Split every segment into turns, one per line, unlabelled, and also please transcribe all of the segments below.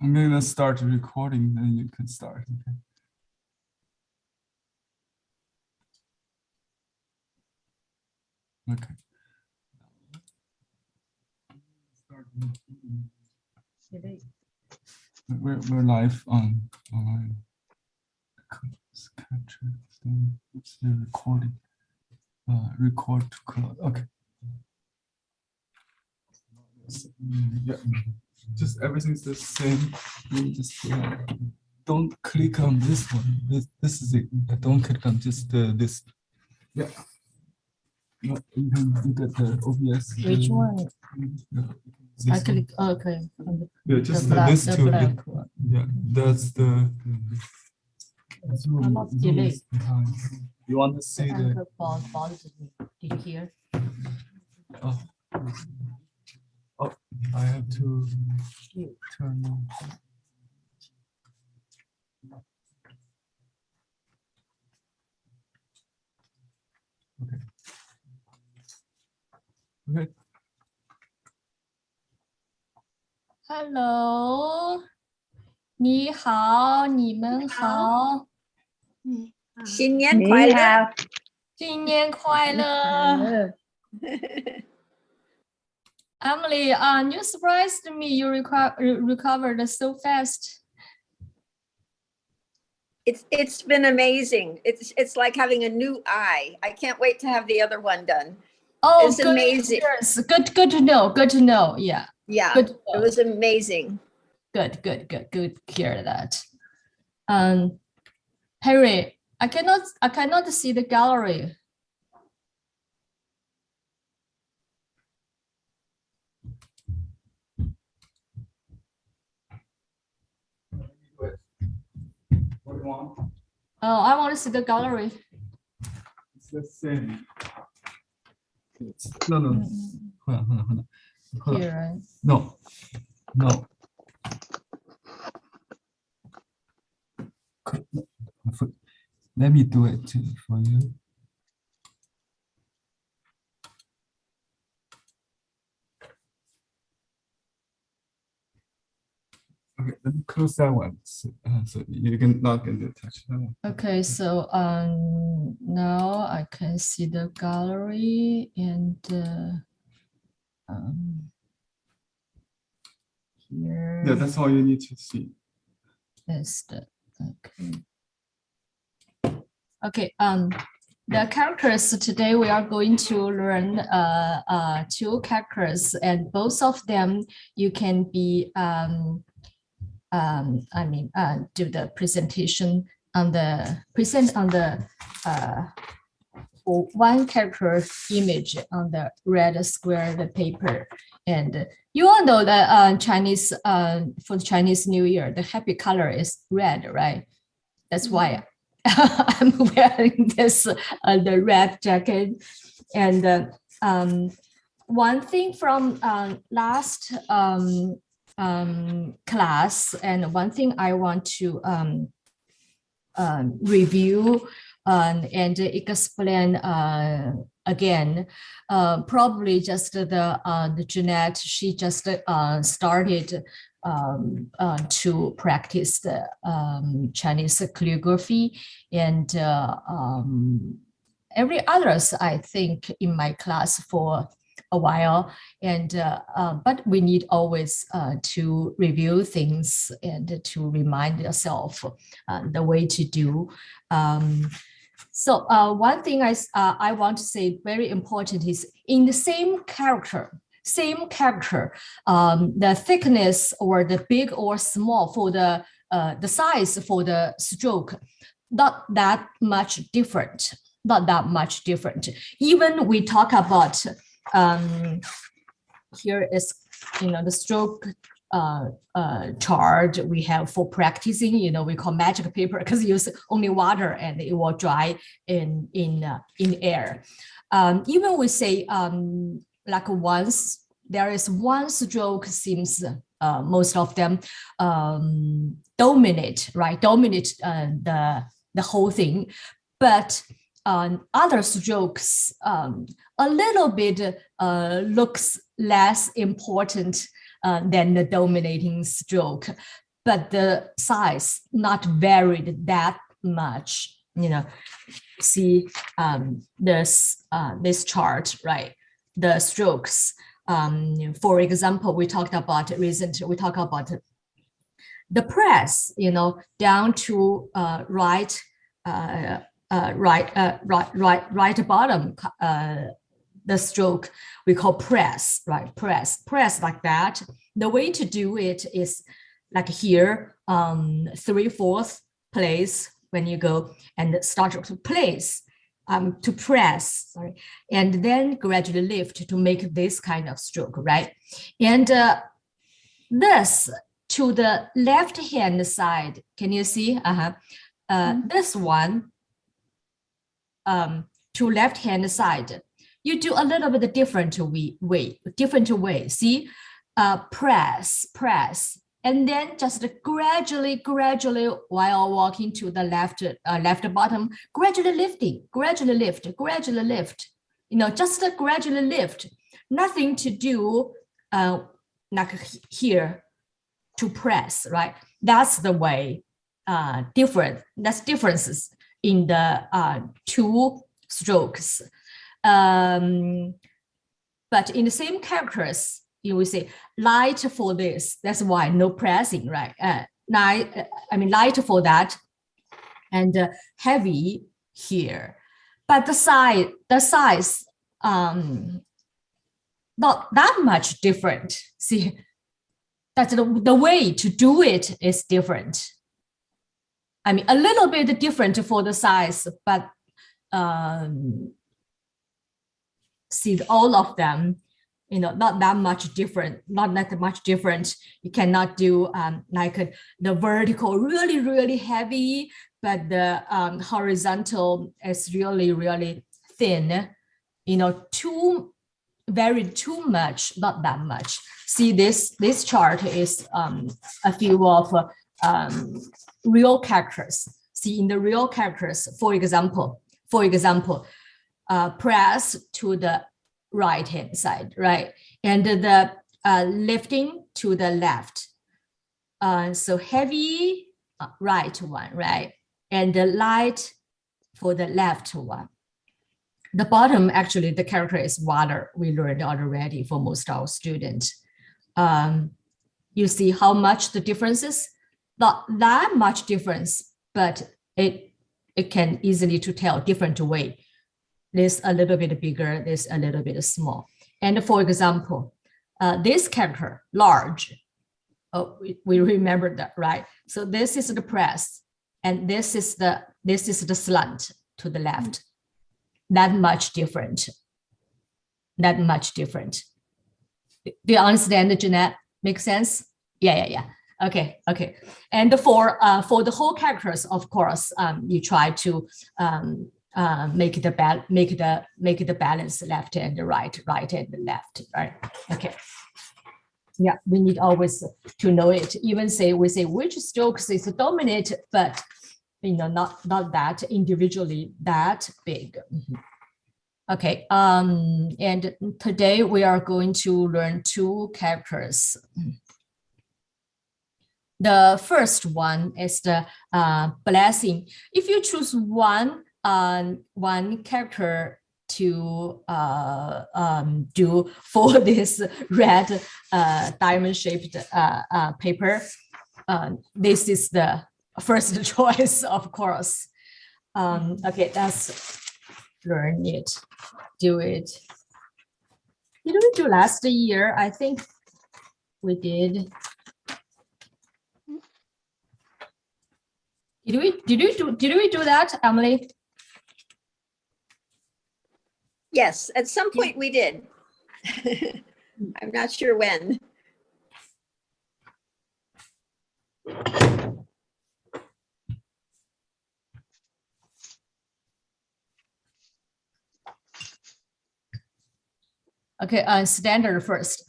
I'm gonna start recording, then you can start. Okay. Okay. We're live on online. Capture. It's the recording. Record to cloud. Okay. Yeah. Just everything's the same. You just don't click on this one. This is it. Don't click on just this. Yeah. No, you can look at the OBS.
Which one?
Yeah,
I click. Okay.
yeah, just
the black,
this
the
two.
black one.
Yeah, that's the.
I'm not delete.
You want to see the?
Anchor bothers me. Did you hear?
Oh, oh, I have to turn on. Okay. Okay.
Hello，你好，你们好，
新年快乐！
新年快乐。Emily, you surprised me. You recovered so fast.
It's been amazing. It's like having a new eye. I can't wait to have the other one done.
Oh,
it's amazing.
Yes. Good to know. Good to know. Yeah.
Yeah.
Good.
It was amazing.
Good to hear that. Harry, I cannot see the gallery.
What do you want?
Oh, I want to see the gallery.
It's the same. No. Hold on.
Here, right?
No. Let me do it for you. Okay, let me close that one so you can not going to touch that one.
Okay, so now I can see the gallery and here.
Yeah, that's all you need to see.
Is the okay. The characters today we are going to learn two characters, and both of them you can be do the presentation on the for one character image on the red squared paper. And you all know that Chinese for the Chinese New Year, the happy color is red, right? That's why I'm wearing this the red jacket. And one thing from last class, and one thing I want to review and explain again. Probably just the Jeanette, she just started to practice the Chinese calligraphy, and every others I think in my class for a while, and but we need always to review things and to remind yourself the way to do. So one thing I want to say very important is in the same character, the thickness or the big or small for the size for the stroke, not that much different. Even we talk about here is the stroke chart we have for practicing. We call magic paper because use only water and it will dry in air. Even we say like once there is one stroke seems most of them dominate the whole thing, but other strokes a little bit looks less important than the dominating stroke. but the size not varied that much. See this chart, right? The strokes. For example, we talked about recently. We talked about the press, down to right bottom. The stroke we call press, right? Press like that. The way to do it is like here, 3/4 place when you go and start to place, to press, sorry, and then gradually lift to make this kind of stroke, right? And this to the left hand side, can you see? This one to left hand side, you do a little bit different way. See, press, and then just gradually while walking to the left bottom, gradually lift, just gradually lift. Nothing to do like here to press, right? That's the way. That's differences in the two strokes. But in the same characters, you will say light for this. That's why no pressing, right? Light for that, and heavy here. But the size, not that much different. See, that's the way to do it is different. A little bit different for the size, but see all of them, not that much different, You cannot do like the vertical really heavy, but the horizontal is really thin, too much, not that much. See, this chart is a few of real characters. See, in the real characters, for example, press to the right hand side, right? And the lifting to the left. So heavy right one, right? And the light for the left one. The bottom, actually, the character is water. We learned already for most of our students. You see how much the difference is? Not that much difference, but it can easily to tell different way. This a little bit bigger, this a little bit small. And for example, this character, large, we remember that, right? So this is the press, and this is the slant to the left. That much different. Do you understand, Jeanette? Make sense? Yeah. Okay. And for the whole characters, of course, you try to make the balance left and right and left, right? Okay. Yeah, we need always to know it. Even we say which strokes is dominant, but not that individually that big. Okay, and today we are going to learn two characters. The first one is the blessing. If you choose one character to do for this red diamond-shaped paper, this is the first choice, of course. Okay, let's learn it, do it. Did we do last year? I think we did. Did we do that, Emily?
Yes, at some point we did. I'm not sure when.
Okay, standard first.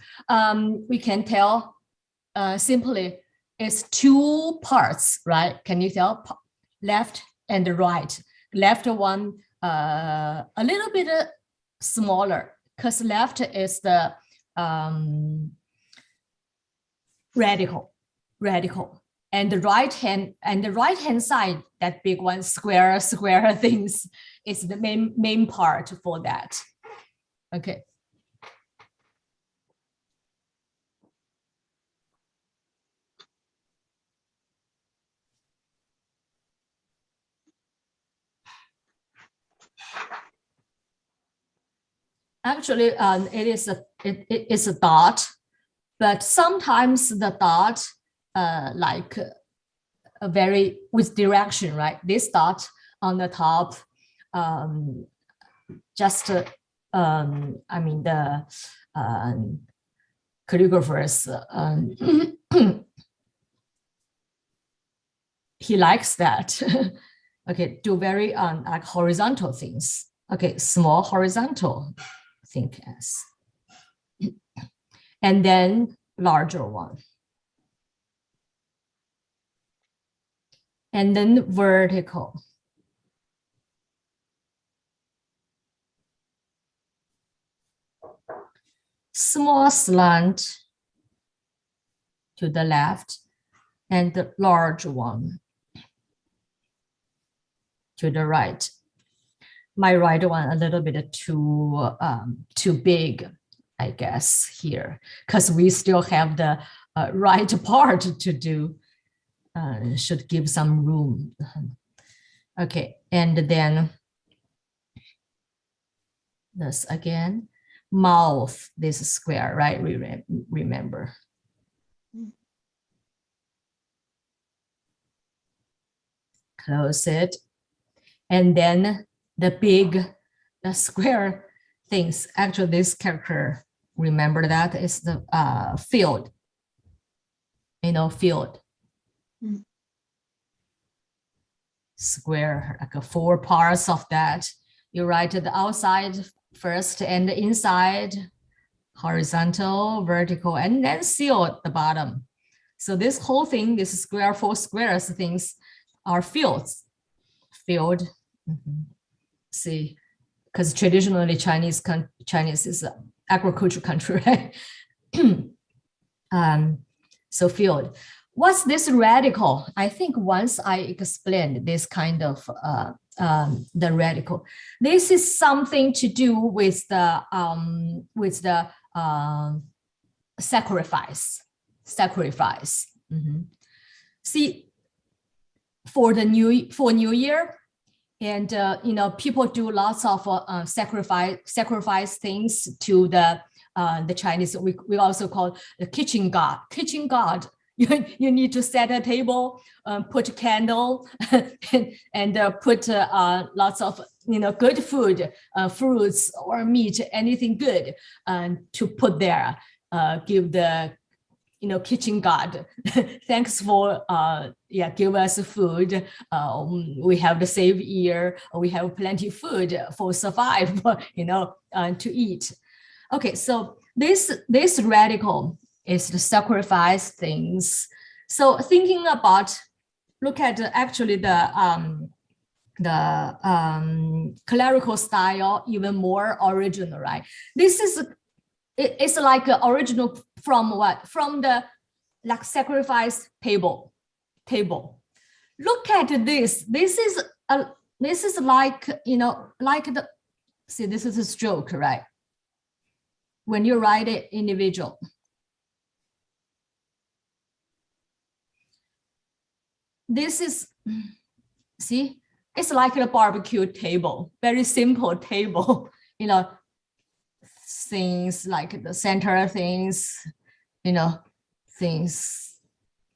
We can tell simply it's two parts, right? Can you tell? Left and right. Left one a little bit smaller, because left is the radical. And the right hand side, that big one, square things, is the main part for that. Okay. Actually, it is a dot, but sometimes the dot like a very with direction, right? This dot on the top, just I mean the calligraphers he likes that. Okay, do very like horizontal things. Okay, small horizontal, think as, and then larger one, and then vertical. Small slant to the left, and the large one to the right. My right one a little bit too big, I guess, here, because we still have the right part to do. Should give some room. Okay, and then this again, mouth, this square, right? Remember. Close it. And then the square things, actually this character, remember that is the field, field. Square, like 4 parts of that. You write the outside first and the inside, horizontal, vertical, and then seal at the bottom. So this whole thing, this square, 4 squares things are fields. Field. See, because traditionally Chinese is an agricultural country, right? So field. What's this radical? I think once I explained this kind of the radical, this is something to do with the sacrifice. See, for New Year, and people do lots of sacrifice things to the Chinese. We also call the kitchen god. Kitchen god. You need to set a table, put a candle, and put lots of good food, fruits or meat, anything good, to put there. Give the kitchen god thanks for give us food. We have the save year. We have plenty of food for survive. To eat. Okay, so this radical is the sacrifice things. So thinking about, look at actually the clerical style, even more original, right? It's like original from what? From the like sacrifice table. Look at this. This is like like the, see, this is a stroke, right? When you write it individual. This is, see, it's like a barbecue table, very simple table, things like the center things, things,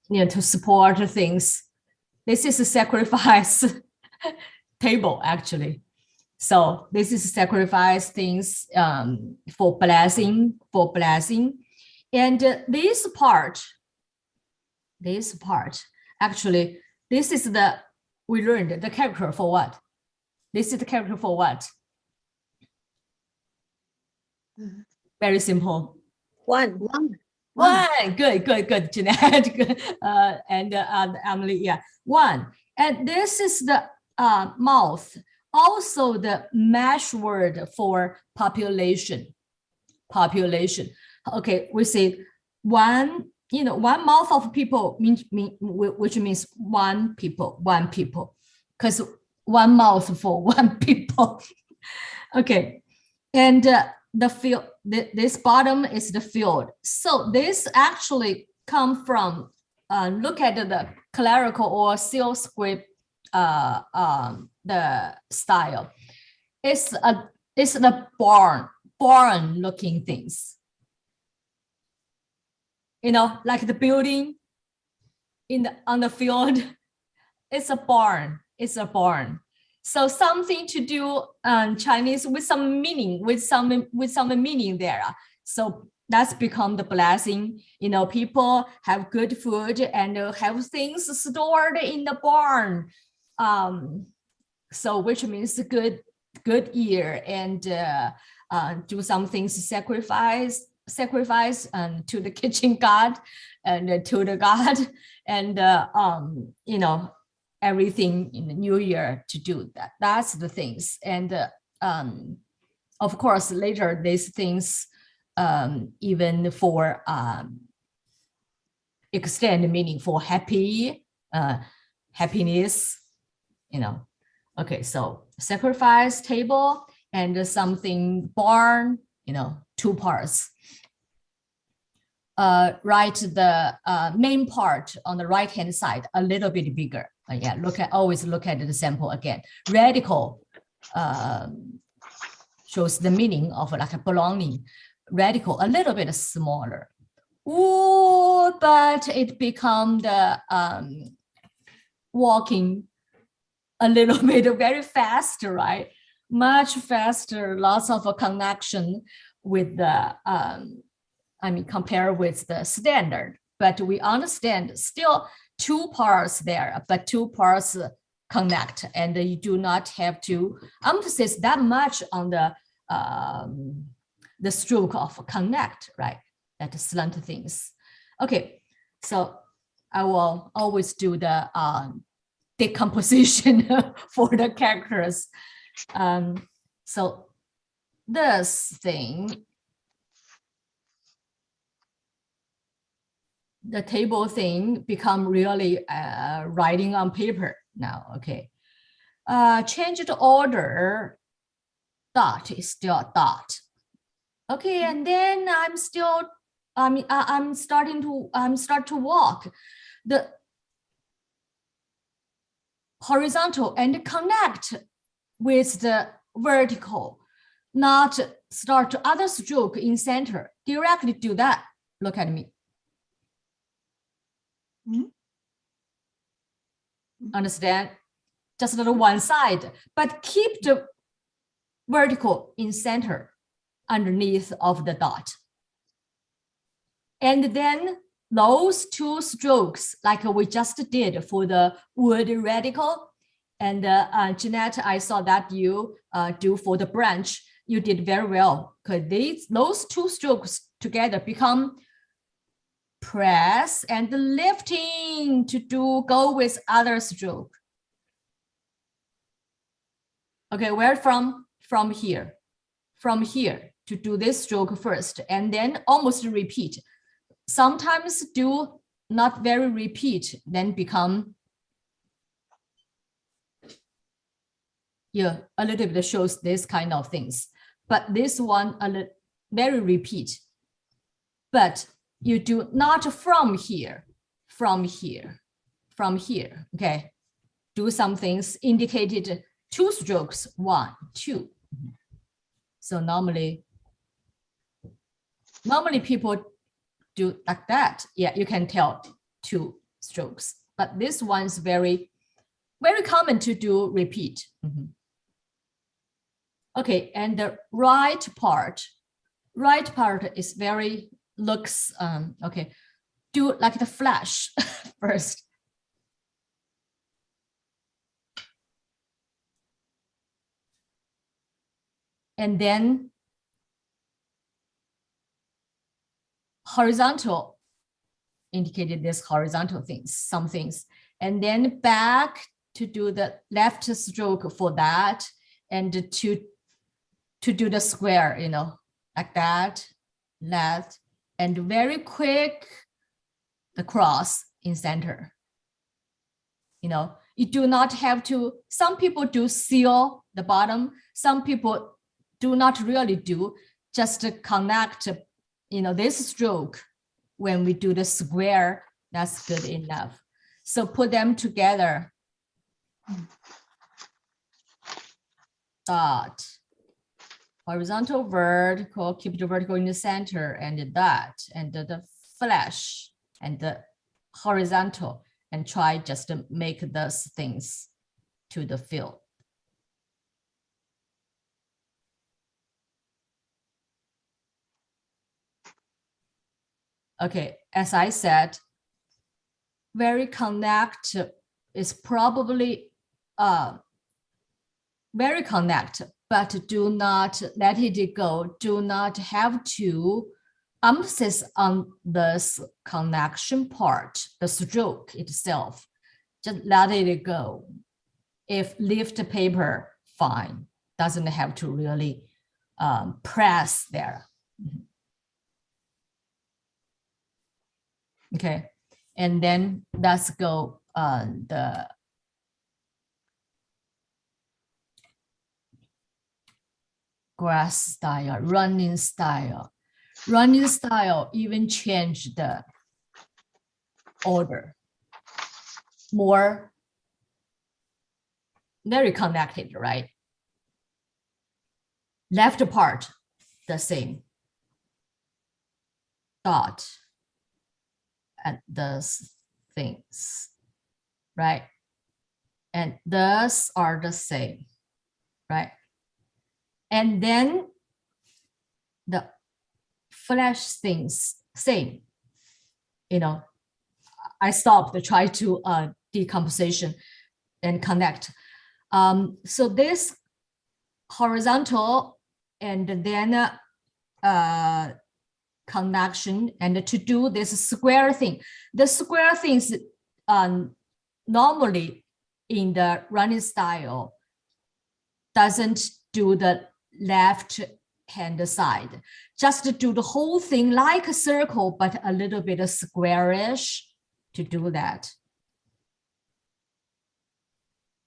to support things. This is a sacrifice table, actually. So this is sacrifice things for blessing. And this part, actually, this is we learned the character for what? This is the character for what? Very simple.
One.
Good, Jeanette. Good. And Emily, yeah, 1. And this is the mouth. Also the mesh word for population. Okay, we say 1 one mouth of people which means one people, because one mouth for one people. Okay, and the field, this bottom is the field. So this actually come from, look at the clerical or seal script, the style. It's the barn looking things. Like the building on the field, it's a barn. It's a barn. So something to do Chinese with some meaning, with some meaning there. So that's become the blessing. People have good food and have things stored in the barn. So which means good year, and do some things, sacrifice to the kitchen god and to the god, and everything in the new year to do that. That's the things. And of course later these things even for extend meaning for happiness. Okay, so sacrifice table and something barn, 2 parts. Write the main part on the right hand side a little bit bigger. Yeah, always look at the sample again. Radical shows the meaning of like a belonging. Radical a little bit smaller. Ooh, but it become the walking a little bit very fast, right? Much faster, lots of a connection with the compare with the standard, but we understand still 2 parts there, but 2 parts connect, and you do not have to emphasize that much on the stroke of connect, right? That slant things. Okay, so I will always do the decomposition for the characters. So this thing, the table thing become really writing on paper now. Okay, change the order. Dot is still dot. Okay, and then I'm start to walk the horizontal and connect with the vertical, not start to other stroke in center. Directly do that. Look at me. Understand? Just the one side, but keep the vertical in center underneath of the dot. And then those 2 strokes, like we just did for the wood radical, and Jeanette, I saw that you do for the branch. You did very well, because those 2 strokes together become press and lifting to go with other stroke. Okay, where from here to do this stroke first, and then almost repeat. Sometimes do not very repeat, then become a little bit shows this kind of things. But this one very repeat. But you do not from here. Okay, do some things indicated 2 strokes, 1, 2. So normally people do like that. Yeah, you can tell 2 strokes, but this one's very common to do repeat. Okay, and the right part is very looks okay. Do like the flash first. And then horizontal, indicated this horizontal things, some things, and then back to do the left stroke for that, and to do the square, like that, left, and very quick the cross in center. You know, you do not have to, some people do seal the bottom, some people do not really do, just to connect, you know, this stroke. When we do the square, that's good enough. So put them together. Dot, horizontal, vertical, keep the vertical in the center, and the dot, and the flash, and the horizontal, and try just to make those things to the field. Okay, as I said, very connect is probably very connect, but do not let it go. Do not have to emphasis on this connection part, the stroke itself. Just let it go. If lift paper, fine. Doesn't have to really press there. Okay, and then let's go the grass style, running style. Running style even change the order. More very connected, right? Left part, the same. Dot and those things, right? And those are the same, right? And then the flash things, same. You know, I stopped to try to decomposition and connect. So this horizontal and then connection, and to do this square thing. The square things normally in the running style doesn't do the left hand side, just to do the whole thing like a circle, but a little bit squarish to do that.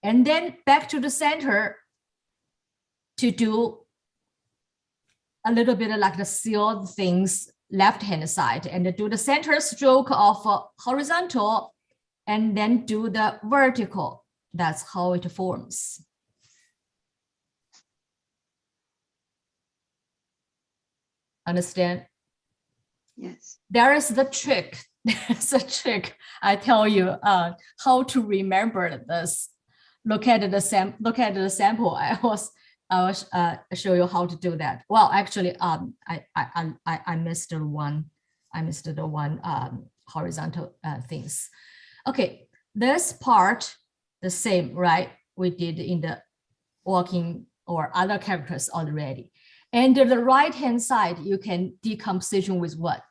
And then back to the center to do a little bit like the sealed things left hand side, and do the center stroke of horizontal and then do the vertical. That's how it forms. Understand?
Yes.
There is the trick. There's a trick. I tell you how to remember this. Look at the sample. I will show you how to do that. Well, actually, I missed the one. I missed the one horizontal things. Okay, this part the same, right? We did in the walking or other characters already. And the right hand side, you can decomposition with what?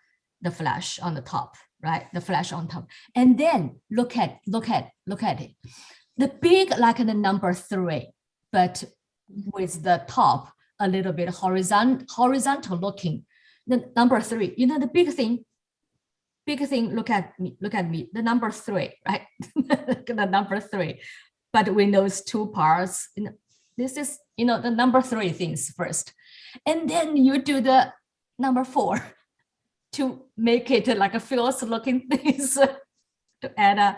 The flash on the top, right? The flash on top. And then look at it. The big like the number 3, but with the top a little bit horizontal looking. The number 3, you know, the big thing, look at me, the number 3, right? The number 3, but with those two parts, you know, this is, you know, the number 3 things first. And then you do the number 4 to make it like a feels looking things to add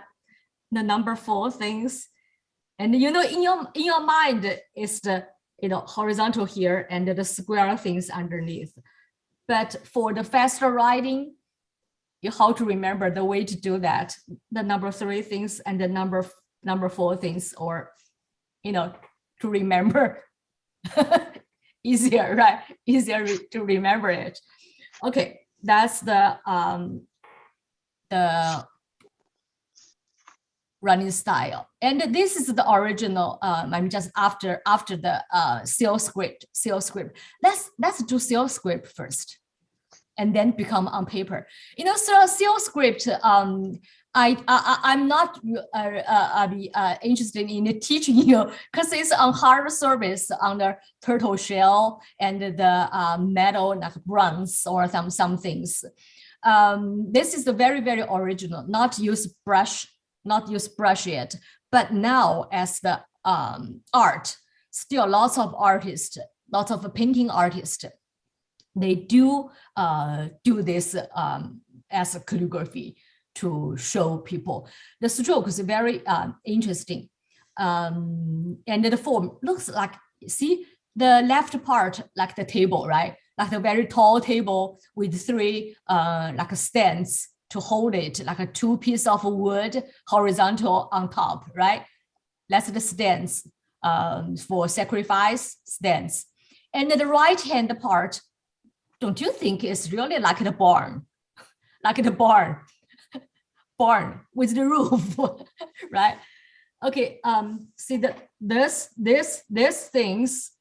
the number 4 things. And you know, in your mind is the, you know, horizontal here and the square things underneath. But for the faster writing, you how to remember the way to do that, the number 3 things and the number 4 things, or, you know, to remember. Easier, right? Easier to remember it. Okay, that's the running style, and this is the original. I'm just after the seal script. Let's do seal script first, and then become on paper. You know, so seal script. I'm not interested in teaching you because it's on hard surface on the turtle shell and the metal like bronze or some things. This is the very, very original, not use brush yet. But now as the art, still lots of artists, lots of painting artists, they do this as a calligraphy to show people. The stroke is very interesting. And the form looks like, see, the left part, like the table, right? Like a very tall table with three like stands to hold it, like a two piece of wood horizontal on top, right? That's the stands for sacrifice stands. And the right hand part, don't you think it's really like the barn? Like the barn with the roof, right? Okay, see that this things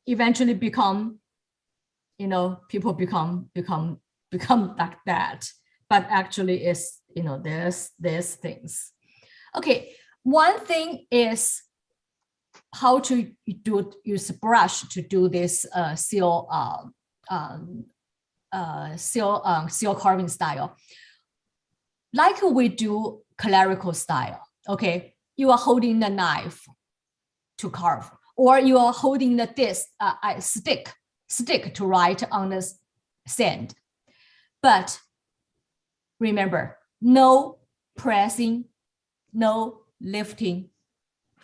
eventually become, you know, people become like that, but actually is, you know, there's things. Okay, one thing is how to use brush to do this seal carving style. Like we do clerical style, okay? You are holding the knife to carve, or you are holding the disc, stick to write on the sand. But remember, no pressing, no lifting,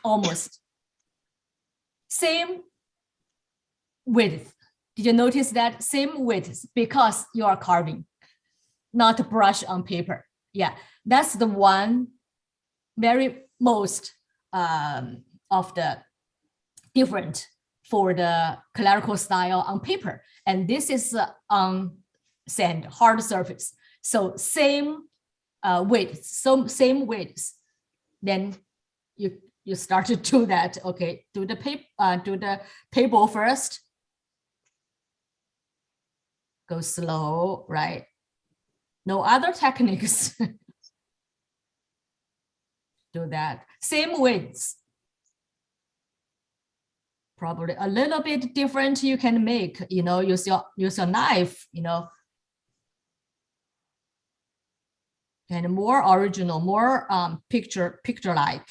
almost. Same width. Did you notice that? Same width, because you are carving, not brush on paper. Yeah, that's the one very most of the different for the clerical style on paper. And this is on sand, hard surface. So same width, same width. Then you start to do that. Okay, do the table first. Go slow, right? No other techniques. Do that. Same width. Probably a little bit different you can make, you know, use your knife, you know. And more original, more picture-like.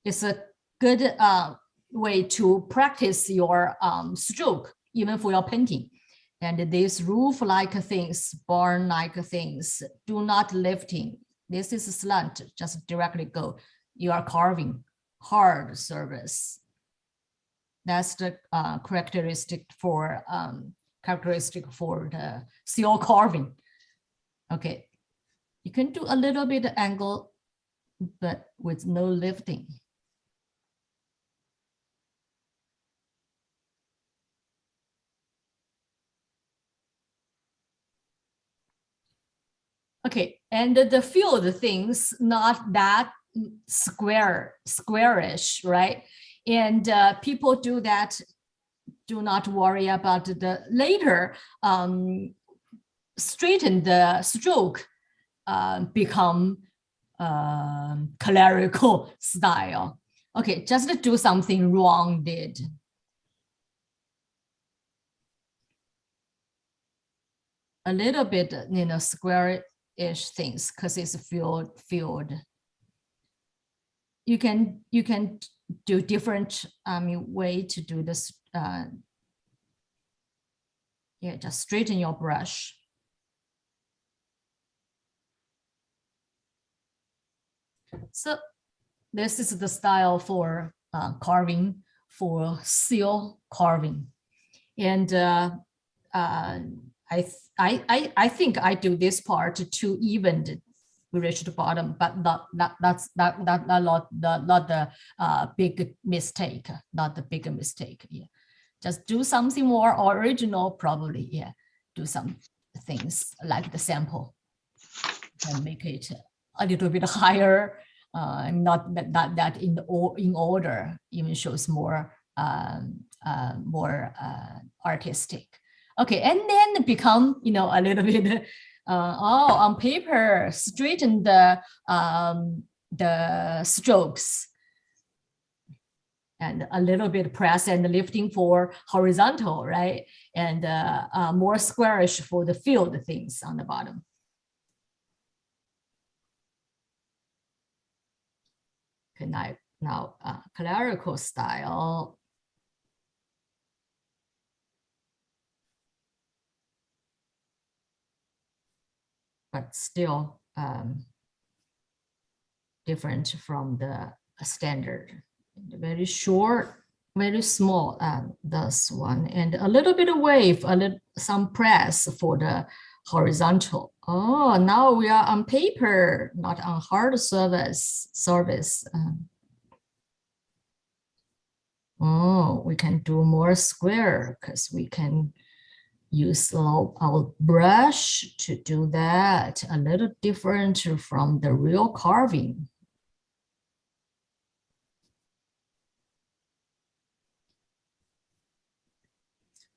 It's a good way to practice your stroke, even for your painting. And these roof-like things, barn-like things, do not lifting. This is a slant, just directly go. You are carving, hard surface. That's the characteristic for the seal carving. Okay, you can do a little bit of angle, but with no lifting. Okay, and the field things not that squarish, right? And people do that. Do not worry about the later straighten the stroke become clerical style. Okay, just do something wrong did. A little bit, you know, square-ish things because it's field. You can do different way to do this. Yeah, just straighten your brush. So this is the style for carving, for seal carving. And I think I do this part too even to reach the bottom, but that's not the big mistake, not the big mistake. Yeah, just do something more original, probably. Yeah, do some things like the sample and make it a little bit higher. Not that in order, even shows more artistic. Okay, and then become, you know, a little bit on paper, straighten the strokes and a little bit press and lifting for horizontal, right? And more squarish for the filled things on the bottom. Okay, now clerical style. But still different from the standard. Very short, very small, this one, and a little bit of wave, some press for the horizontal. Oh, now we are on paper, not on hard surface. Oh, we can do more square because we can use our brush to do that, a little different from the real carving.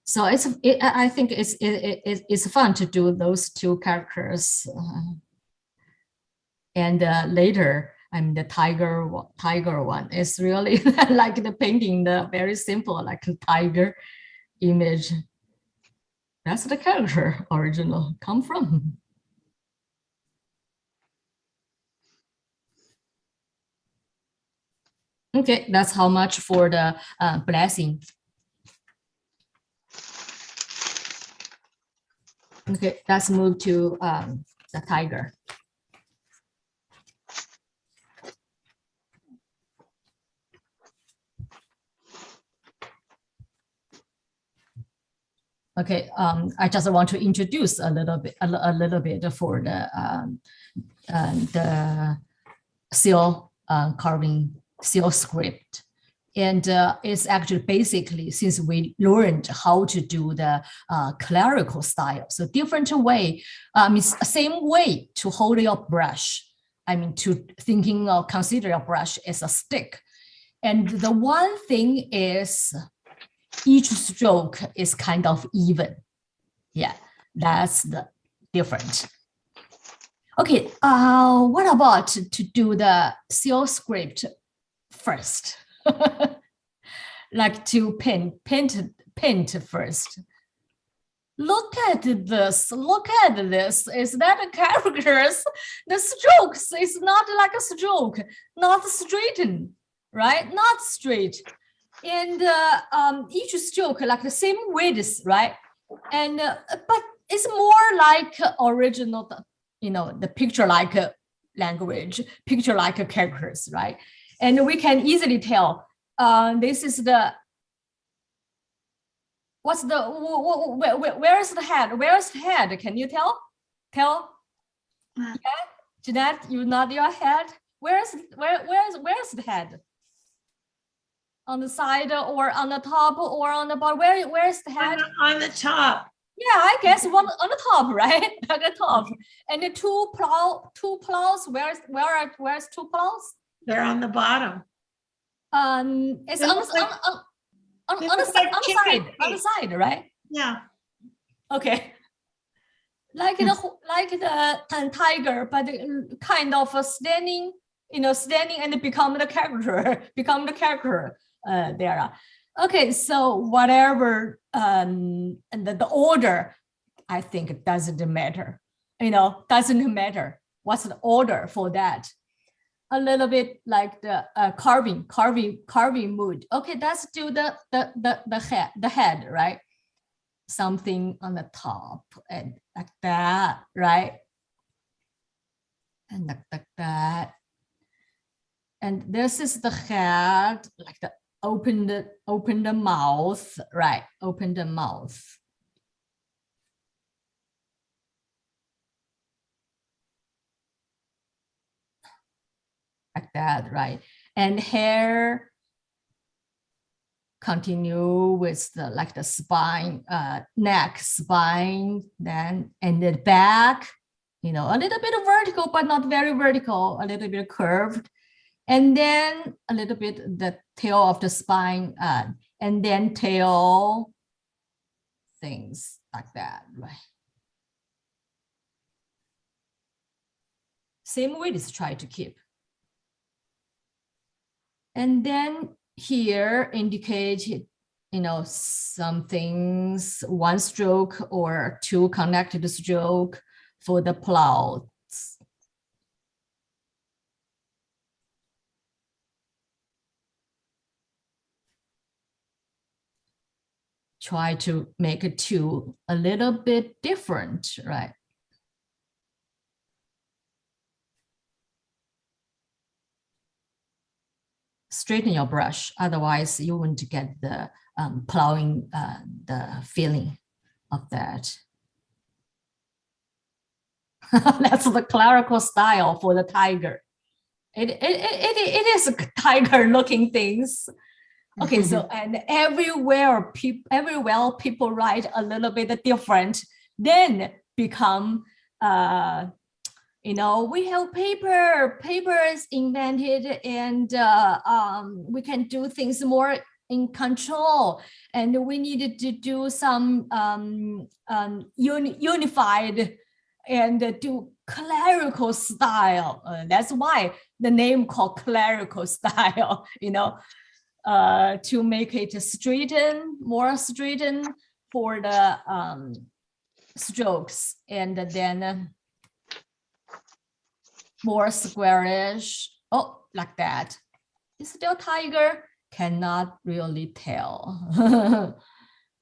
So I think it's fun to do those two characters. And later, I mean, the tiger one is really like the painting, the very simple, like a tiger image. That's the character original come from. Okay, that's how much for the blessing. Okay, let's move to the tiger. Okay, I just want to introduce a little bit for the seal carving seal script. And it's actually basically, since we learned how to do the clerical style, so different way, it's the same way to hold your brush. I mean, to thinking or consider your brush as a stick. And the one thing is each stroke is kind of even. Yeah, that's the different. Okay, what about to do the seal script first? Like to paint first. Look at this, Is that the characters? The strokes is not like a stroke, not straightened, right? Not straight. And each stroke like the same width, right? And but it's more like original, you know, the picture like language, picture like characters, right? And we can easily tell this is the, what's the, where is the head? Where is the head? Can you tell? Yeah, Jeanette, you nod your head. Where's the head? On the side or on the top or on the bottom? Where's the head?
On the top.
Yeah, I guess one on the top, right? On the top. And the two plows. Where's two plows?
They're on the bottom.
It's
They
on
look like-
the side, right?
Yeah.
Okay. Like the tiger, but kind of standing, standing and become the character. There. Okay, so whatever, and the order, I think it doesn't matter. Doesn't matter what's the order for that. A little bit like the carving mood. Okay, let's do the head, right? Something on the top and like that, right? And like that. And this is the head, like the open the mouth, right? Open the mouth. Like that, right? And hair continue with the spine, neck, spine, then and the back, a little bit vertical, but not very vertical, a little bit curved. And then a little bit the tail of the spine, and then tail, things like that, right? Same width, try to keep. And then here indicate, some things, one stroke or two connected stroke for the plots. Try to make it two a little bit different, right? Straighten your brush, otherwise you won't get the plowing, the feeling of that. That's the clerical style for the tiger. It is a tiger looking things. Okay, so and everywhere people write a little bit different, then become we have paper is invented, and we can do things more in control, and we needed to do some unified and do clerical style. That's why the name called clerical style, to make it more straighten for the strokes, and then more squarish. Oh, like that. It's still tiger, cannot really tell.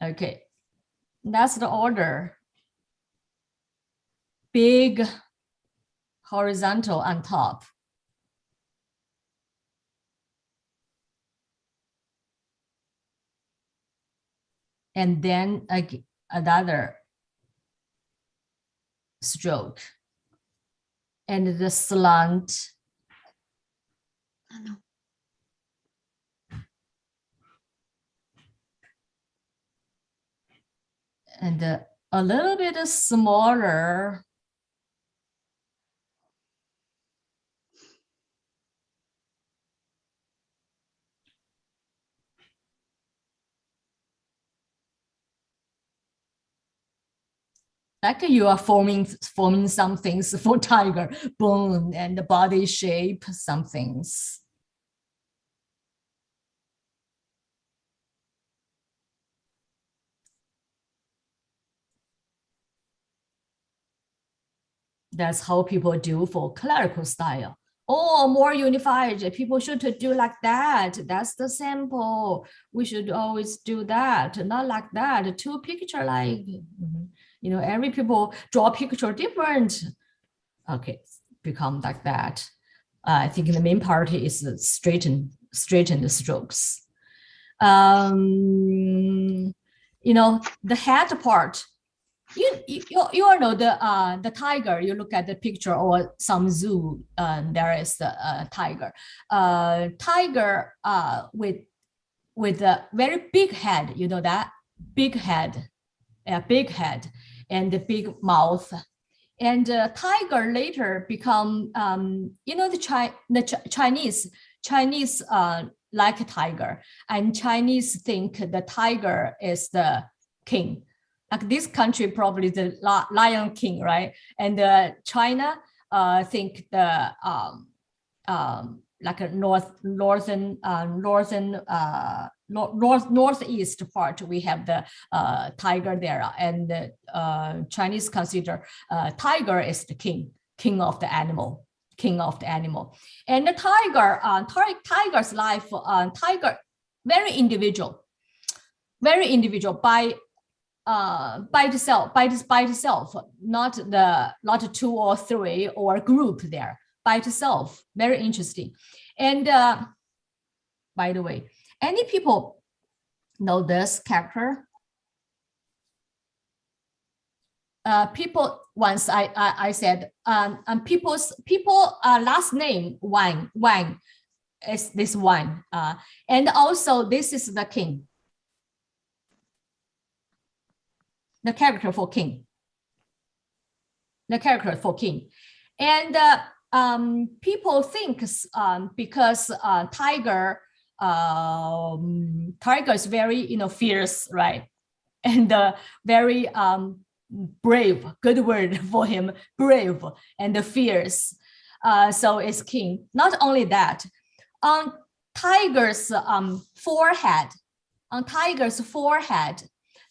Okay, that's the order. Big horizontal on top. And then another stroke. And the slant.
Oh, no.
And a little bit smaller. Like you are forming some things for tiger, bone and the body shape, some things. That's how people do for clerical style. Oh, more unified. People should do like that. That's the sample. We should always do that. Not like that. Two picture like, every people draw picture different. Okay, become like that. I think the main part is straighten the strokes. The head part. You all know the tiger. You look at the picture or some zoo. There is the tiger. Tiger with a very big head. You know that big head, big head, and the big mouth. And tiger later become the Chinese like a tiger, and Chinese think the tiger is the king. Like this country probably the lion king, right? And China think the like a northeast part, we have the tiger there, and the Chinese consider tiger is the king of the animal. And the tiger's life, tiger very individual by itself, not two or three or group there, by itself. Very interesting. And by the way, any people know this character? People once I said people last name Wang is this one, and also this is the king. The character for king. And people think because tiger is very fierce, right? And very brave, good word for him, brave and fierce. So it's king. Not only that, tiger's forehead, on tiger's forehead,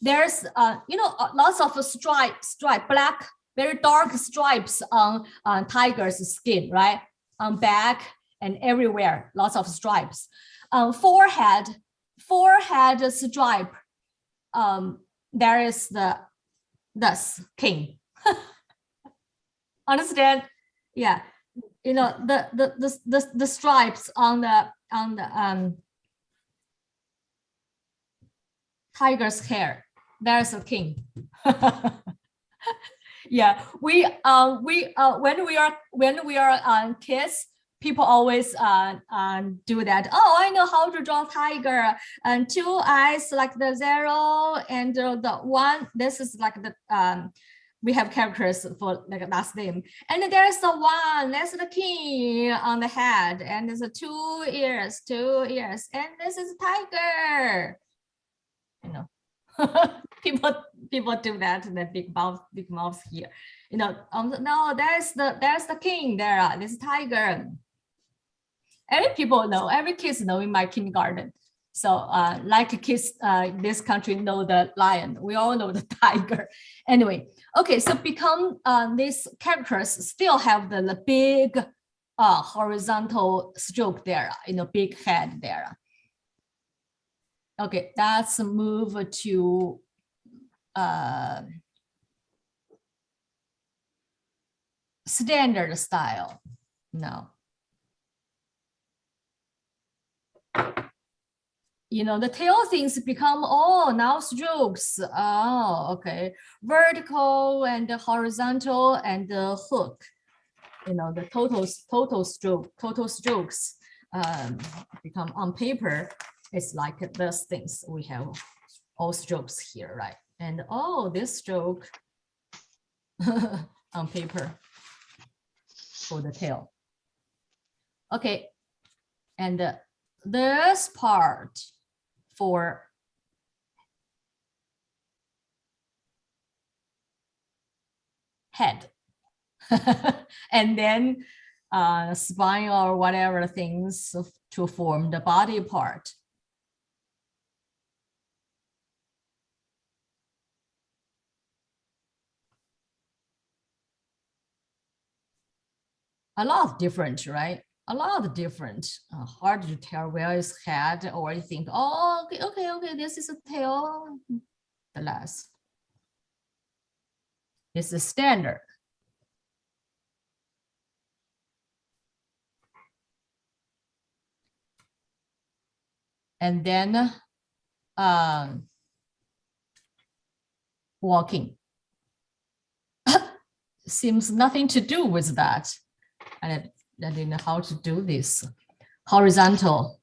there's lots of stripe, black, very dark stripes on tiger's skin, right? On back and everywhere, lots of stripes. Forehead stripe, there is this king. Understand? Yeah, the stripes on the tiger's hair, there's a king. Yeah, when we are kids, people always do that. Oh, I know how to draw tiger, and 2 eyes like the 0 and the 1. This is like the we have characters for like last name, and there's the 1. That's the king on the head, and there's a 2 ears, and this is tiger. People do that, and the big mouth here. No, there's the king there. This tiger. Every people know, every kids know in my kindergarten. So like kids, this country know the lion. We all know the tiger. Anyway, okay, so become these characters still have the big horizontal stroke there, big head there. Okay, let's move to standard style now. The tail things become, now strokes. Oh, okay. Vertical and horizontal and the hook. The total strokes become on paper. It's like those things. We have all strokes here, right? And this stroke on paper for the tail. Okay, and this part for head. And then spine or whatever things to form the body part. A lot different, right? A lot different. Hard to tell where is head, or you think, okay, this is a tail. The last. This is standard. And then walking. Seems nothing to do with that. I didn't know how to do this. Horizontal.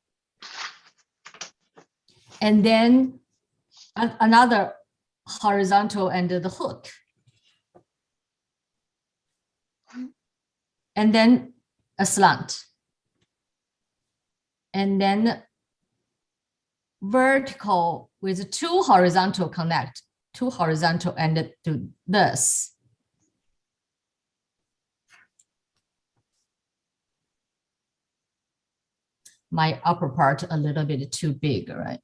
And then another horizontal and the hook. And then a slant. And then vertical with 2 horizontal connect, 2 horizontal and do this. My upper part a little bit too big, right?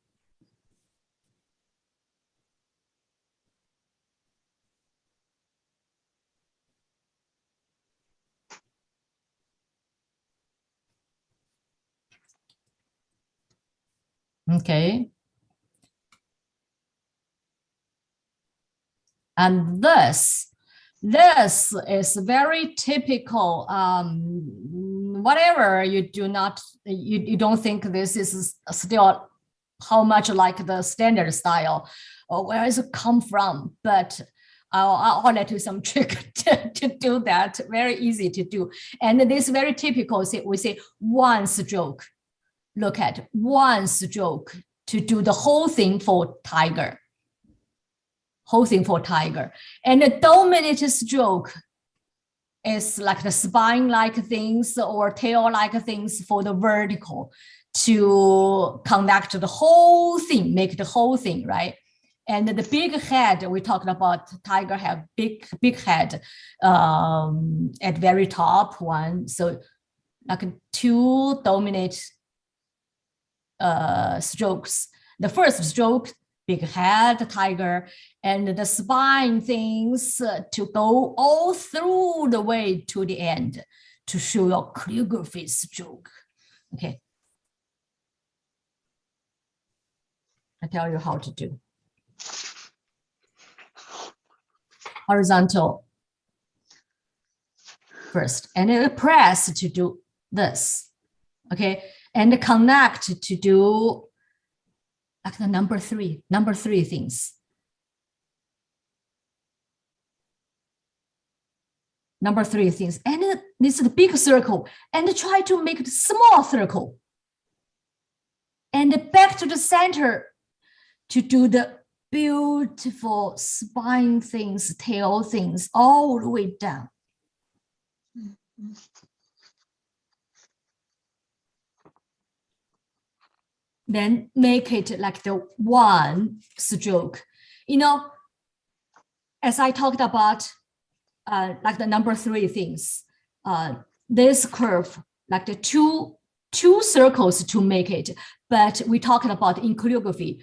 Okay. And this is very typical. Whatever you do not, you don't think this is still how much like the standard style, or where does it come from? But I'll let you some trick to do that. Very easy to do. And this very typical, we say 1 stroke. Look at 1 stroke to do the whole thing for tiger. Whole thing for tiger. And the dominant stroke is like the spine-like things or tail-like things for the vertical to conduct the whole thing, make the whole thing, right? And the big head, we talked about tiger have big head at very top one. So like 2 dominate strokes. The first stroke, big head, tiger, and the spine things to go all through the way to the end to show your calligraphy stroke. Okay. I tell you how to do. Horizontal first, and then press to do this. Okay, and connect to do like the number three things. Number three things, and this is the big circle, and try to make it small circle. And back to the center to do the beautiful spine things, tail things, all the way down. Then make it like the one stroke. You know, as I talked about, like the number three things, this curve, like the two circles to make it, but we talked about in calligraphy,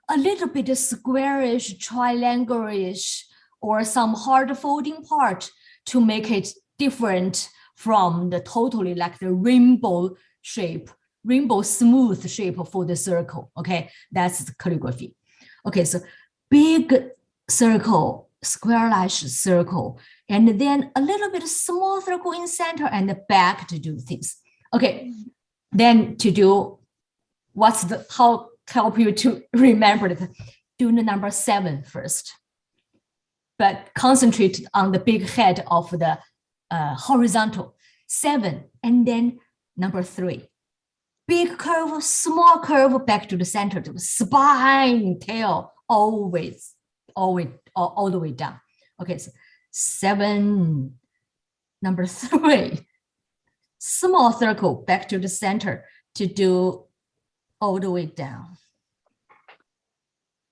a little bit squarish, triangular-ish, or some hard folding part to make it different from the totally like the rainbow shape, rainbow smooth shape for the circle. Okay, that's the calligraphy. Okay, so big circle, square-ish circle, and then a little bit small circle in center and back to do things. Okay, then to do what's the how help you to remember it. Do the number 7 first, but concentrate on the big head of the horizontal 7, and then number 3. Big curve, small curve, back to the center, to the spine, tail, always, all the way down. Okay, so 7, number 3, small circle, back to the center to do all the way down.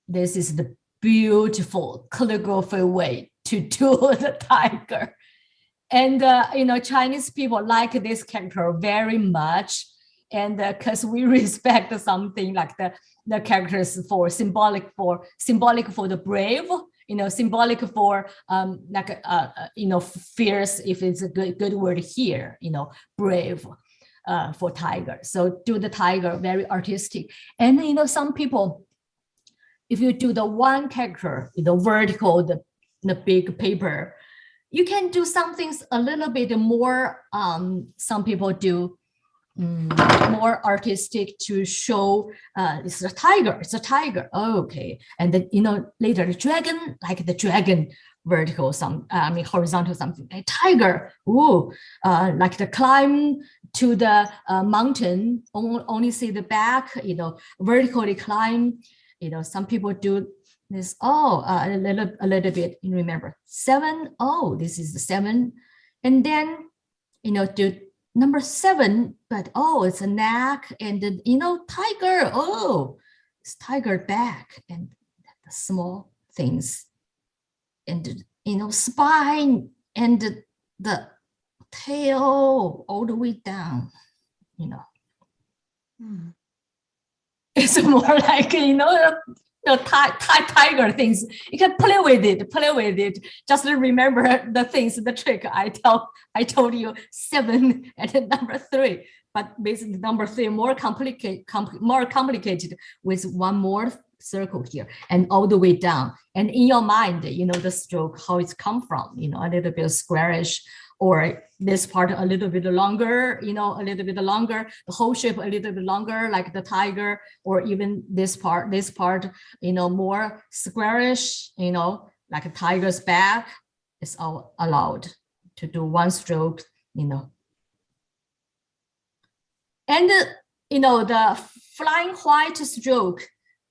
This is the beautiful calligraphy way to do the tiger. And, you know, Chinese people like this character very much. And because we respect something like the characters for symbolic for the brave, you know, symbolic for you know, fierce, if it's a good word here, you know, brave for tiger. So do the tiger very artistic. And, you know, some people, if you do the one character, the vertical, the big paper, you can do some things a little bit more, some people do more artistic to show it's a tiger. Oh, okay. And then, you know, later the dragon, like the dragon vertical, horizontal something, a tiger. Ooh, like the climb to the mountain, only see the back, you know, vertically climb. You know, some people do this. Oh, a little bit. You remember 7. Oh, this is the 7, and then, you know, do number 7, but oh, it's a neck, and then, you know, tiger. Oh, it's tiger back, and the small things, and, you know, spine, and the tail all the way down. You know, it's more like, you know, the tiger things. You can play with it. Just remember the things, the trick I told you, 7 and then number 3. But basically number 3 more complicated with one more circle here and all the way down. And in your mind, you know, the stroke, how it's come from, you know, a little bit squarish, or this part a little bit longer, you know, a little bit longer, the whole shape a little bit longer, like the tiger, or even this part, you know, more squarish, you know, like a tiger's back. It's all allowed to do one stroke, you know. And, you know, the flying white stroke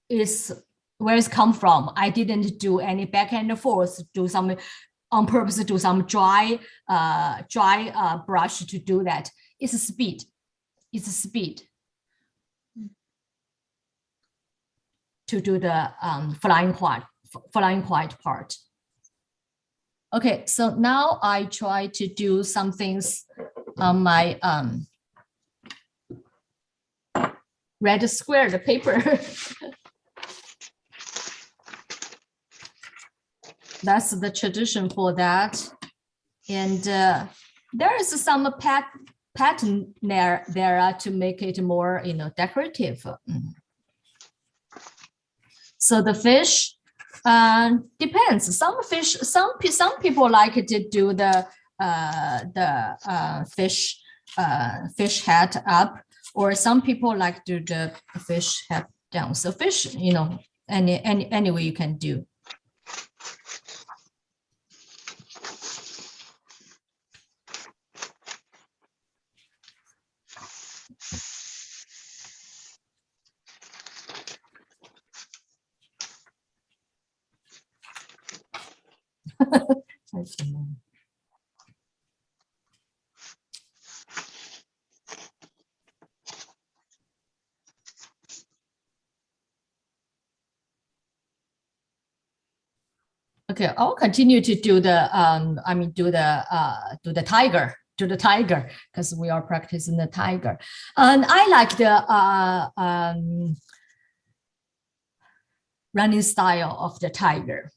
is where it's come from. I didn't do any back and forth, do some on purpose, do some dry brush to do that. It's a speed. To do the flying white part. Okay, so now I try to do some things on my red square, the paper. That's the tradition for that. And there is some pattern there to make it more, decorative. So the fish depends. Some people like to do the fish head up, or some people like to do the fish head down. So fish, any way you can do. Okay, I'll continue to do the do the tiger, because we are practicing the tiger. And I like the running style of the tiger.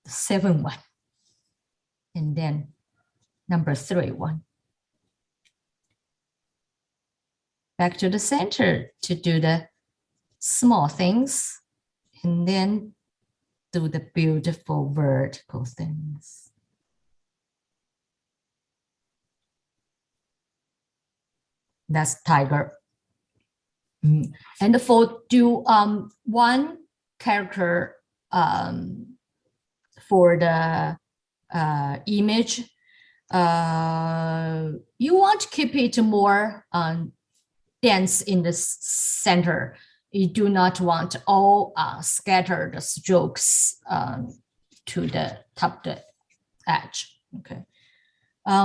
The 7-1. And then number 3-1. Back to the center to do the small things, and then do the beautiful vertical things. That's tiger. And for do one character for the image, you want to keep it more dense in the center. You do not want all scattered strokes to the top of the edge. Okay.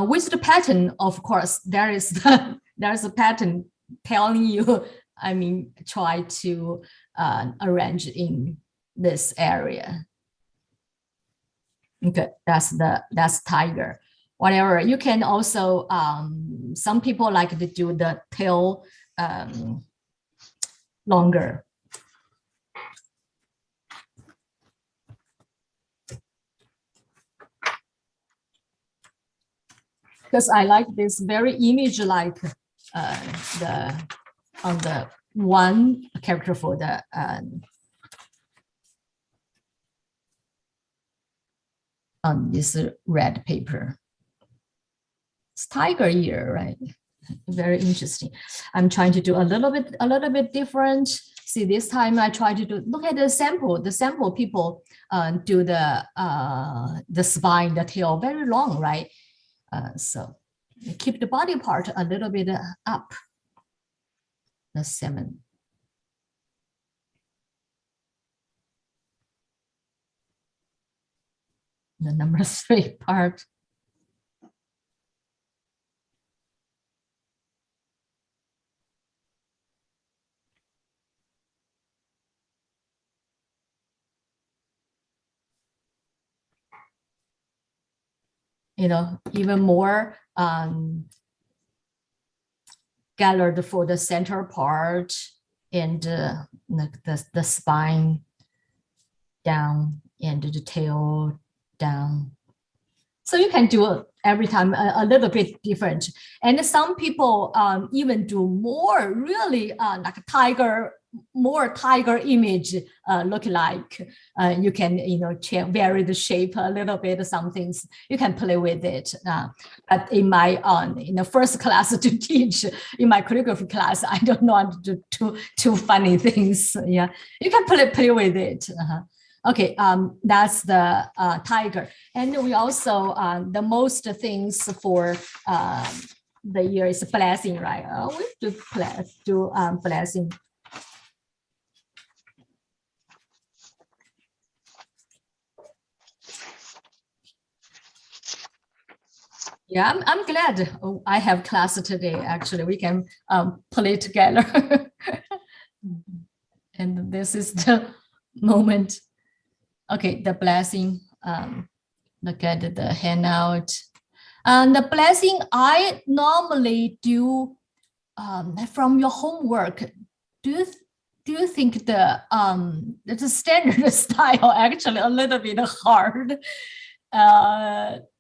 With the pattern, of course, there's a pattern telling you, try to arrange in this area. Okay, that's tiger. Whatever, you can also, some people like to do the tail longer. Because I like this very image-like on the one character for the on this red paper. It's tiger ear, right? Very interesting. I'm trying to do a little bit different. See, this time I try to do, look at the sample people do the spine, the tail very long, right? So keep the body part a little bit up. The 7. The number 3 part. Even more gathered for the center part and the spine down and the tail down. So you can do every time a little bit different. And some people even do more really like more tiger image look like. You can vary the shape a little bit. Some things you can play with it. But in my in the first class to teach, in my calligraphy class, I don't want to do too funny things. Yeah, you can play with it. Okay, that's the tiger. And we also, the most things for the year is blessing, right? We do blessing. Yeah, I'm glad I have class today. Actually, we can play together. And this is the moment. Okay, the blessing. Look at the handout. And the blessing I normally do from your homework. Do you think the standard style actually a little bit hard?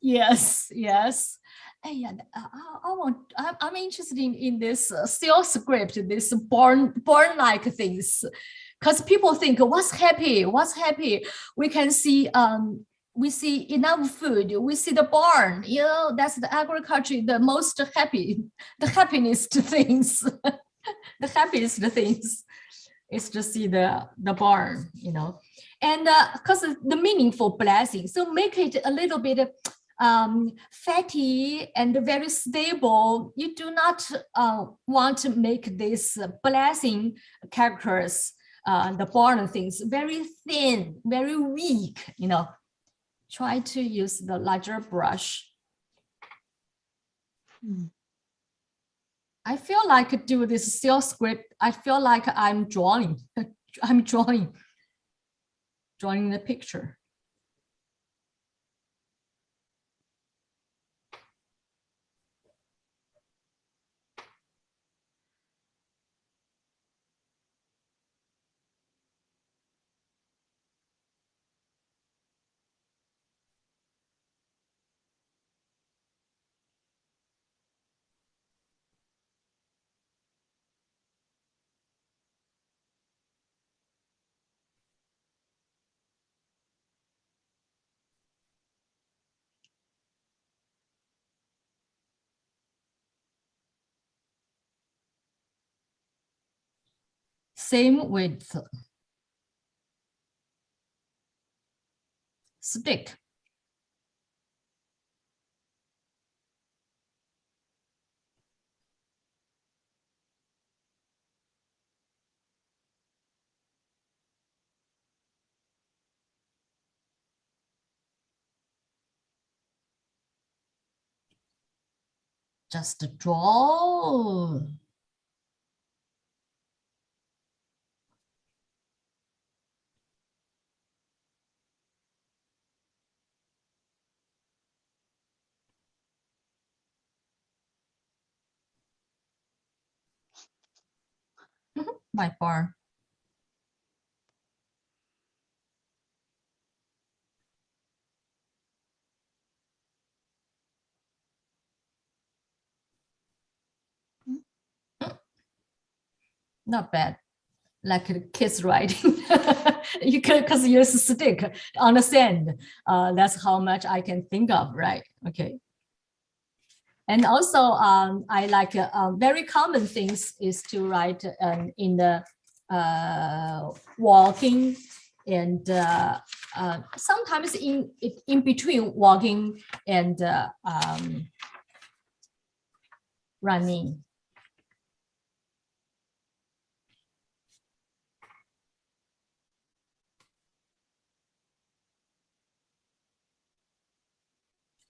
Yes, yes. And I'm interested in this still script, this born like things, because people think what's happy, we can see we see enough food, we see the barn, you know, that's the agriculture, the most happy, the happiest things. The happiest things is to see the barn, you know, and because the meaningful blessing, so make it a little bit fatty and very stable. You do not want to make this blessing characters, the barn things, very thin, very weak, you know. Try to use the larger brush. I feel like do this still script. I feel like I'm drawing. I'm drawing the picture. Same with stick. Just draw. My barn. Not bad. Like the kids writing. You can because use a stick on the sand. That's how much I can think of, right? Okay. And also, I like very common things is to write in the walking and sometimes in between walking and running.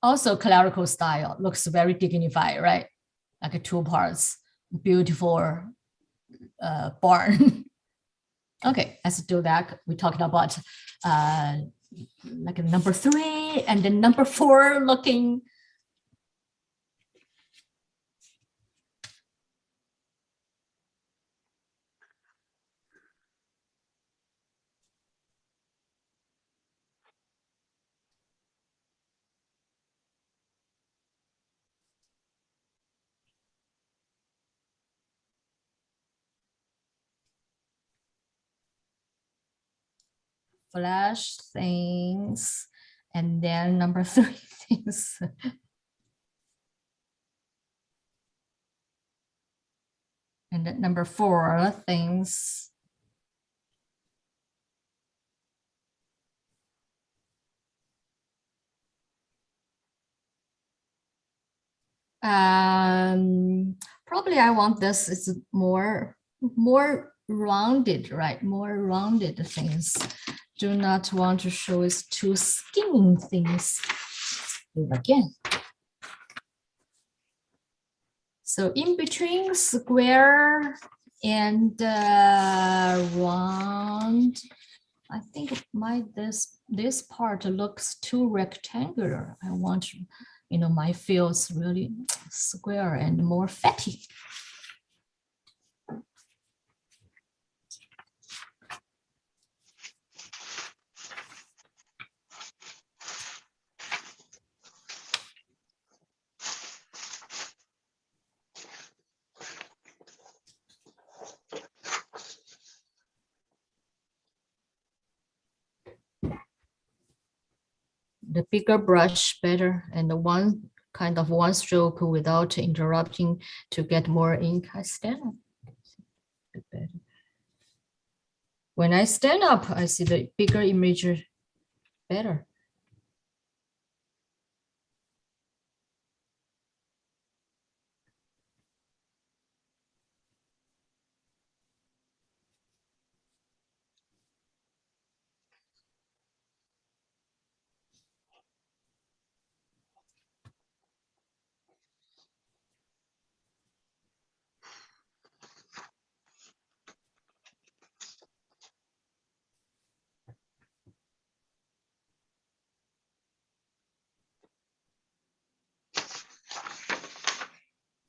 Also, clerical style looks very dignified, right? Like two parts, beautiful barn. Okay, let's do that. We talked about like number 3 and then number 4 looking. Flash things, and then number 3 things. And then number 4 things. Probably I want this is more rounded, right? More rounded things. Do not want to show us too skinny things. Do it again. So in between square and round I think this part looks too rectangular. I want, my fields really square and more fatty. The bigger brush better, and the one stroke without interrupting to get more ink. I stand up. When I stand up, I see the bigger image better.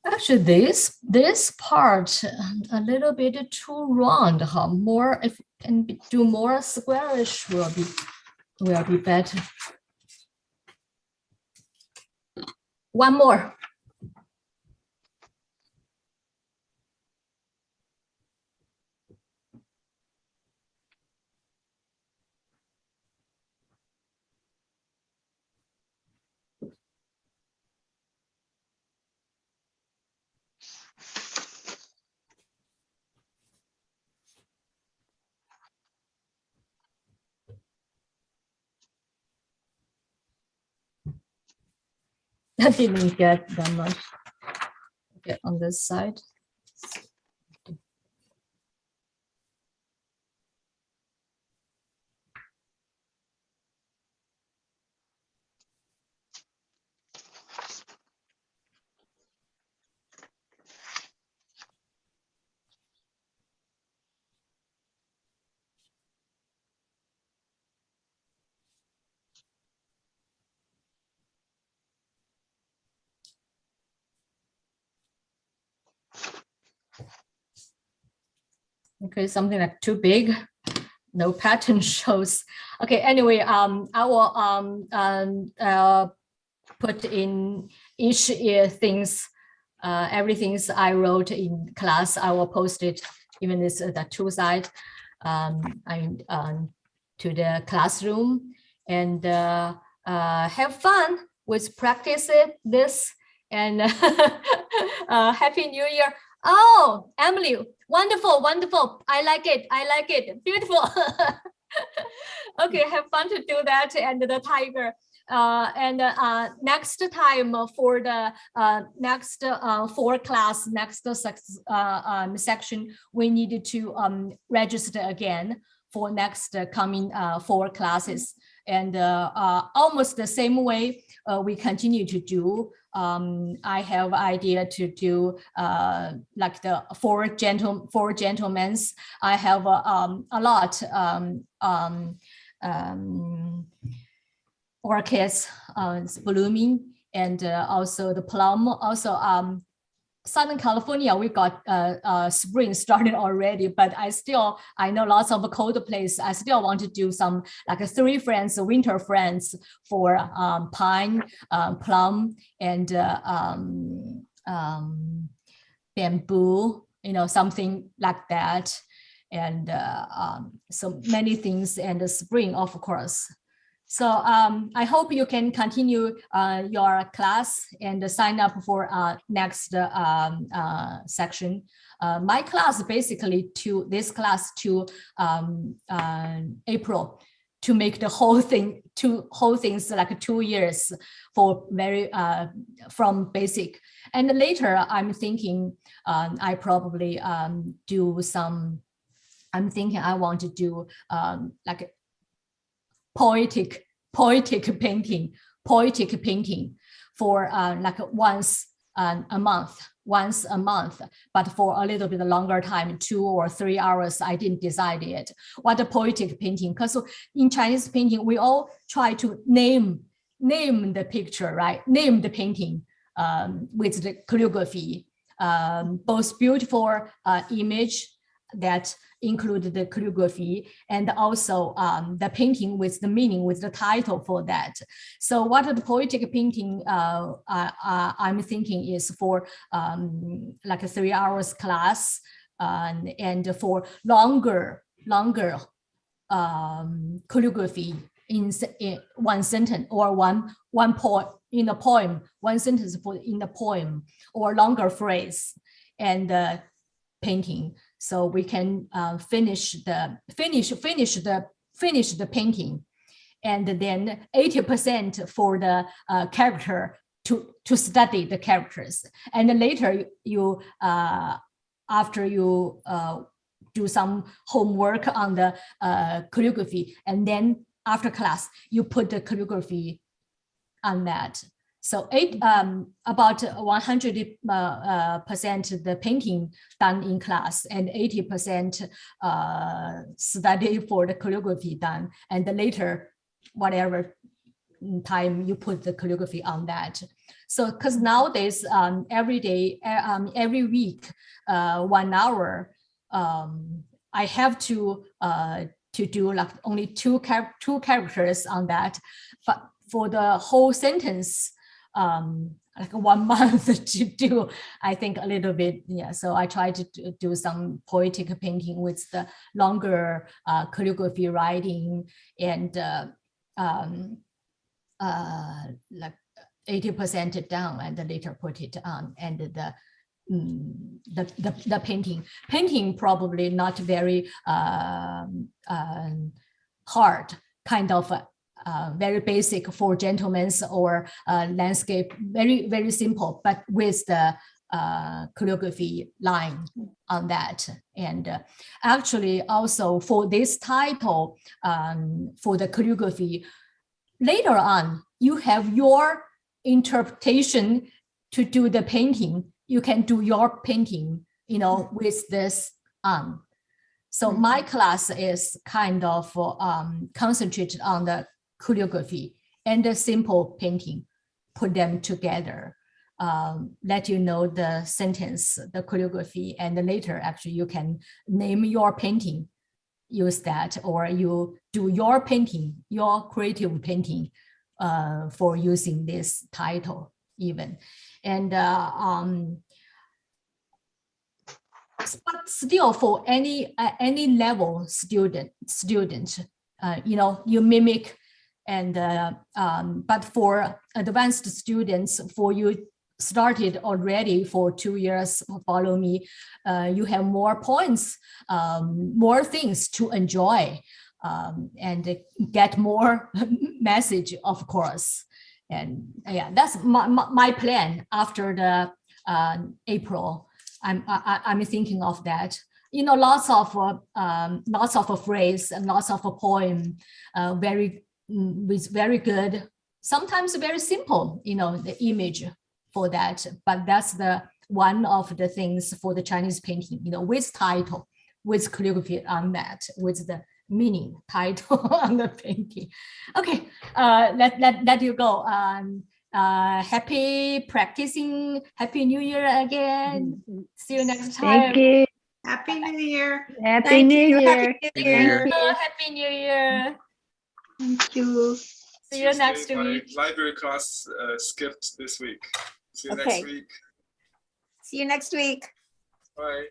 Actually, this part a little bit too round. Huh? More, if can do more squarish will be better. One more. I didn't get that much. Get on this side. Okay, something like too big. No pattern shows. Okay, anyway, I will put in each things, everything I wrote in class. I will post it, even this the two side, to the classroom, and have fun with practice this, and Happy New Year. Oh, Emily, wonderful, wonderful. I like it. I like it. Beautiful. Okay, have fun to do that. And the tiger. Next time for the next for class, next section, we need to register again for next coming 4 classes. And almost the same way we continue to do. I have idea to do like the four gentlemen. I have a lot orchids blooming, and also the plum. Also, Southern California, we got spring started already, but I know lots of cold place. I still want to do some like 3 friends, winter friends for pine, plum, and bamboo, something like that. And so many things, and the spring, of course. So I hope you can continue your class and sign up for next section. My class basically this class to April, to make the whole things like 2 years for very from basic. And later I'm thinking I probably do some. I'm thinking I want to do like poetic painting for like once a month, once a month, but for a little bit longer time, 2 or 3 hours, I didn't decide yet. What a poetic painting, because in Chinese painting, we all try to name the picture, right? Name the painting with the calligraphy, both beautiful image that include the calligraphy and also the painting with the meaning, with the title for that. So what the poetic painting I'm thinking is for like a 3 hours class and for longer calligraphy in one sentence or one poem in a poem, one sentence in the poem or longer phrase and painting. So we can finish the painting, and then 80% for the character to study the characters, and then later you after you do some homework on the calligraphy, and then after class you put the calligraphy on that. So about 100% the painting done in class and 80% study for the calligraphy done. And later, whatever time you put the calligraphy on that. So because nowadays, every day, every week, 1 hour, I have to do like only two characters on that. But for the whole sentence, like 1 month to do, I think a little bit, yeah. So I try to do some poetic painting with the longer calligraphy writing and like 80% down and then later put it on, and the painting probably not very hard, kind of very basic for gentlemen or landscape, very simple, but with the calligraphy line on that. And actually also for this title, for the calligraphy, later on you have your interpretation to do the painting. You can do your painting, you know, with this on. So my class is kind of concentrated on the calligraphy and the simple painting, put them together, let you know the sentence, the calligraphy, and later actually you can name your painting, use that, or you do your painting, your creative painting for using this title even. And but still for any level student, you know, you mimic. And but for advanced students, for you started already for 2 years, follow me, you have more points, more things to enjoy, and get more message, of course. And yeah, that's my plan after the April. I'm thinking of that. You know, lots of phrase and lots of poem, with very good, sometimes very simple, you know, the image for that. But that's the one of the things for the Chinese painting, you know, with title, with calligraphy on that, with the meaning title on the painting. Okay, let you go. Happy practicing. Happy New Year again. See you next time.
Thank you.
Happy New Year.
Happy
Thank
New
you.
Year.
Happy New Year.
Happy New Year.
Thank you.
See you next
my
week.
library class skipped this week. See you
Okay.
next week.
See you next week.
Bye.